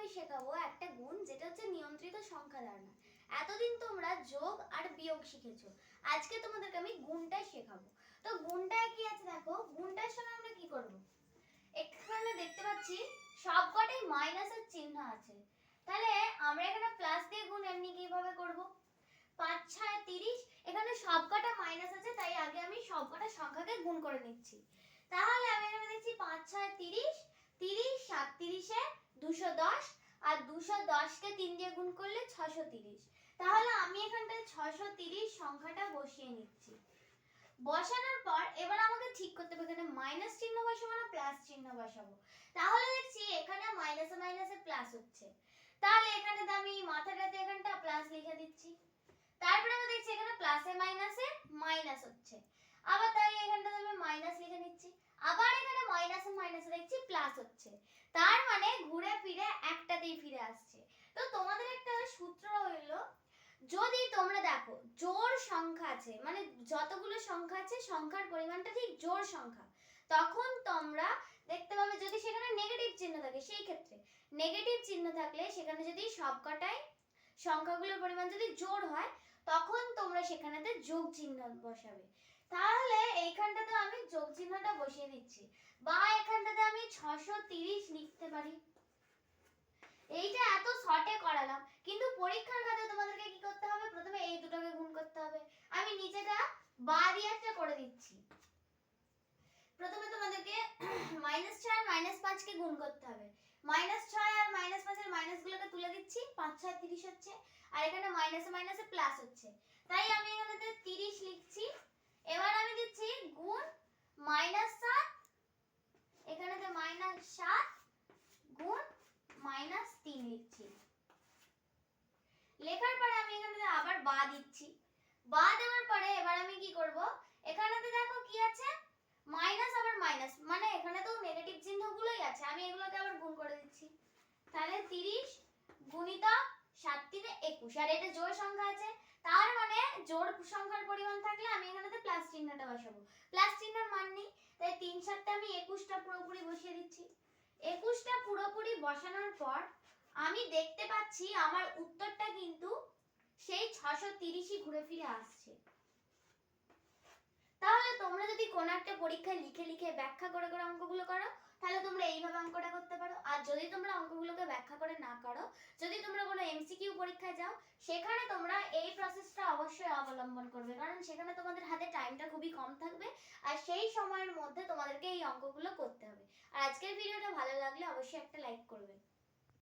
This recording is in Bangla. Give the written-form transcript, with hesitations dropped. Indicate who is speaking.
Speaker 1: আমি শেখাবো একটা গুণ যেটা হচ্ছে নিয়ন্ত্রিত সংখ্যা ধারণা। এতদিন তোমরা যোগ আর বিয়োগ শিখেছো, আজকে তোমাদেরকে আমি গুণটা শেখাবো। তো গুণটায় কি আছে দেখো, গুণটার সময় আমরা কি করব, এখানে দেখতে পাচ্ছি সবকটাই মাইনাসের চিহ্ন আছে, তাহলে আমরা এখানে প্লাস দিয়ে গুণ এমনি কিভাবে করব, 5 6 30, এখানে সবকটা মাইনাস আছে তাই আগে আমি সবকটা সংখ্যাকে গুণ করে নিচ্ছি। তাহলে আমি এখানে দেখছি 5 6 30, 30 7 30 এ 210, আর 210 কে 3 দিয়ে গুণ করলে 630। তাহলে আমি এখানটায় 630 সংখ্যাটা বসিয়ে নিচ্ছি। বসানোর পর এবার আমাকে ঠিক করতে হবে এখানে মাইনাস চিহ্ন বসাবো না প্লাস চিহ্ন বসাবো। তাহলে দেখছি এখানে মাইনাসে মাইনাসে প্লাস হচ্ছে, তাহলে এখানে আমি মাথাটাতে এখানটা প্লাস লিখে দিচ্ছি। তারপরে আমি দেখছি এখানে প্লাসে মাইনাসে মাইনাস হচ্ছে, আবার তাই এখানটাতে আমি মাইনাস লিখে নিচ্ছি। আবার এখানে মাইনাসে মাইনাসে দেখছি প্লাস হচ্ছে, তার মানে ঘুরে ফিরে একটাতেই ফিরে আসছে। তো তোমাদের একটা সূত্র হলো, যদি তোমরা দেখো জোড় সংখ্যা আছে, মানে যতগুলো সংখ্যা আছে সংখ্যার পরিমাণটা ঠিক জোড় সংখ্যা, তখন তোমরা দেখতে পাবে যদি সেখানে নেগেটিভ চিহ্ন থাকে, সেই ক্ষেত্রে নেগেটিভ চিহ্ন থাকলে সেখানে যদি সবকটাই সংখ্যাগুলোর পরিমাণ যদি জোড় হয় তখন তোমরা সেখানেতে যোগ চিহ্ন বসাবে। তাহলে এইখানটাতে আমি যোগ চিহ্নটা বসিয়ে দিচ্ছি, বা এখানটাতে আমি 630 লিখতে পারি। এইটা এত শর্টে করালাম, কিন্তু পরীক্ষার খাতে তোমাদেরকে কি করতে হবে, প্রথমে এই দুটোকে গুণ করতে হবে। আমি নিচেটা বা দিয়ে একটা করে দিচ্ছি। প্রথমে তোমাদেরকে -6 আর -5 কে গুণ করতে হবে। -6 আর -5 এর মাইনাস গুলোকে তুলে দিচ্ছি, 5 6 30 হচ্ছে, আর এখানে মাইনাসে মাইনাসে প্লাস হচ্ছে, তাই আমি এখানেতে 30 লিখছি। এবার আমি দিচ্ছি গুণ -7, এখানেতে -7 গুণ -3 লিখছি। লেখার পরে আমি এখানে আবার বা দিচ্ছি। বা দেওয়ার পরে এবার আমি কি করব, এখানেতে দেখো কি আছে, মাইনাস আবার মাইনাস, মানে এখানে তো নেগেটিভ চিহ্নগুলোই আছে, আমি এগুলোকে আবার গুণ করে দিচ্ছি। তাহলে 30 গুণিতক 7 3 21, আর এটা জোড় সংখ্যা আছে, তার মানে জোড় সংখ্যার পরিমাণ থাকলে আমি এখানেতে প্লাস চিহ্নটা বসাবো। প্লাস চিহ্নের মান নেই, তাই 3 7 তে আমি 21টা পুরোপুরি বসিয়ে দিচ্ছি। 21টা পুরোপুরি বসানোর পর আমি দেখতে পাচ্ছি আমার উত্তরটা কিন্তু সেই 630ই ঘুরে ফিরে আসছে। তাহলে তোমরা যদি কোন একটা পরীক্ষায় লিখে লিখে ব্যাখ্যা করে করে অঙ্কগুলো করো, তাহলে তোমরা এইভাবে অঙ্কটা করতে পারো। আর যদি তোমরা অঙ্কগুলোকে ব্যাখ্যা করে না করো, যদি তোমরা কোনো এমসিকিউ পরীক্ষায় যাও, সেখানে তোমরা এই প্রসেসটা অবশ্যই অবলম্বন করবে, কারণ সেখানে তোমাদের হাতে টাইমটা খুবই কম থাকবে, আর সেই সময়ের মধ্যে তোমাদেরকে এই অঙ্কগুলো করতে হবে। আর আজকের ভিডিওটা ভালো লাগলে অবশ্যই একটা লাইক করবে।